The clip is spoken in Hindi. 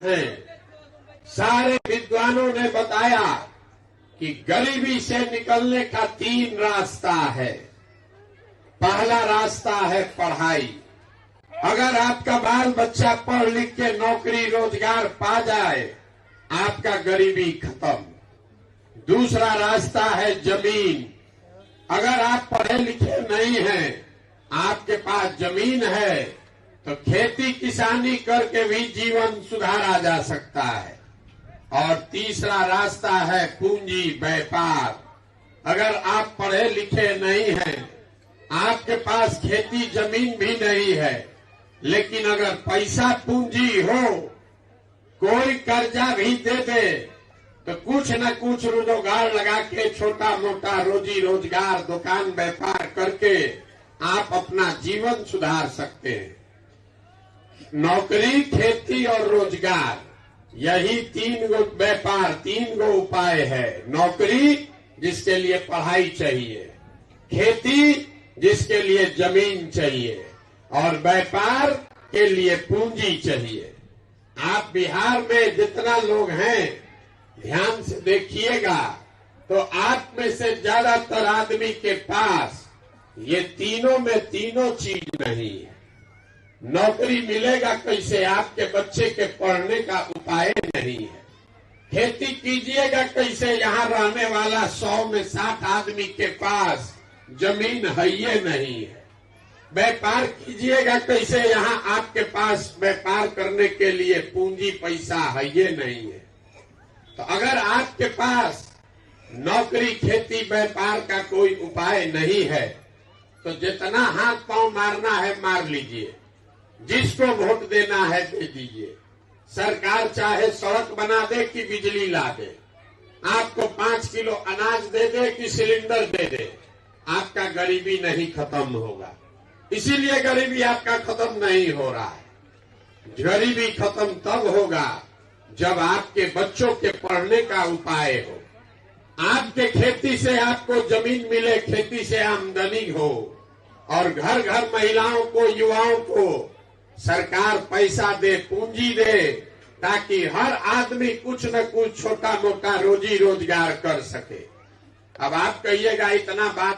हैं। सारे विद्वानों ने बताया कि गरीबी से निकलने का 3 रास्ता है। पहला रास्ता है पढ़ाई। अगर आपका बाल बच्चा पढ़ लिख के नौकरी रोजगार पा जाए, आपका गरीबी खत्म। दूसरा रास्ता है जमीन। अगर आप पढ़े लिखे नहीं हैं, आपके पास जमीन है, तो खेती किसानी करके भी जीवन सुधारा जा सकता है। और तीसरा रास्ता है पूंजी व्यापार। अगर आप पढ़े लिखे नहीं हैं, आपके पास खेती जमीन भी नहीं है, लेकिन अगर पैसा पूंजी हो, कोई कर्जा भी दे दे, तो कुछ न कुछ रोजगार लगा के छोटा मोटा रोजी रोजगार दुकान व्यापार करके आप अपना जीवन सुधार सकते हैं। नौकरी, खेती और रोजगार, यही 3 गो व्यापार, 3 गो उपाय है। नौकरी जिसके लिए पढ़ाई चाहिए, खेती जिसके लिए जमीन चाहिए, और व्यापार के लिए पूंजी चाहिए। आप बिहार में जितना लोग हैं, ध्यान से देखिएगा, तो आप में से ज्यादातर आदमी के पास ये तीनों में तीनों चीज नहीं है। नौकरी मिलेगा कैसे? आपके बच्चे के पढ़ने का उपाय नहीं है। खेती कीजिएगा कैसे? यहाँ रहने वाला 100 में 60 आदमी के पास जमीन है ये नहीं है। व्यापार कीजिएगा कैसे? यहाँ आपके पास व्यापार करने के लिए पूंजी पैसा है ये नहीं है। तो अगर आपके पास नौकरी, खेती, व्यापार का कोई उपाय नहीं है, तो जितना हाथ पांव मारना है मार लीजिए, जिसको वोट देना है दे दीजिए। सरकार चाहे सड़क बना दे कि बिजली ला दे, आपको 5 किलो अनाज दे दे कि सिलेंडर दे दे, आपका गरीबी नहीं खत्म होगा। इसीलिए गरीबी आपका खत्म नहीं हो रहा है। गरीबी खत्म तब होगा जब आपके बच्चों के पढ़ने का उपाय हो, आपके खेती से आपको जमीन मिले, खेती से आमदनी हो, और घर घर महिलाओं को, युवाओं को सरकार पैसा दे, पूंजी दे, ताकि हर आदमी कुछ न कुछ छोटा मोटा रोजी रोजगार कर सके। अब आप कहिएगा इतना बात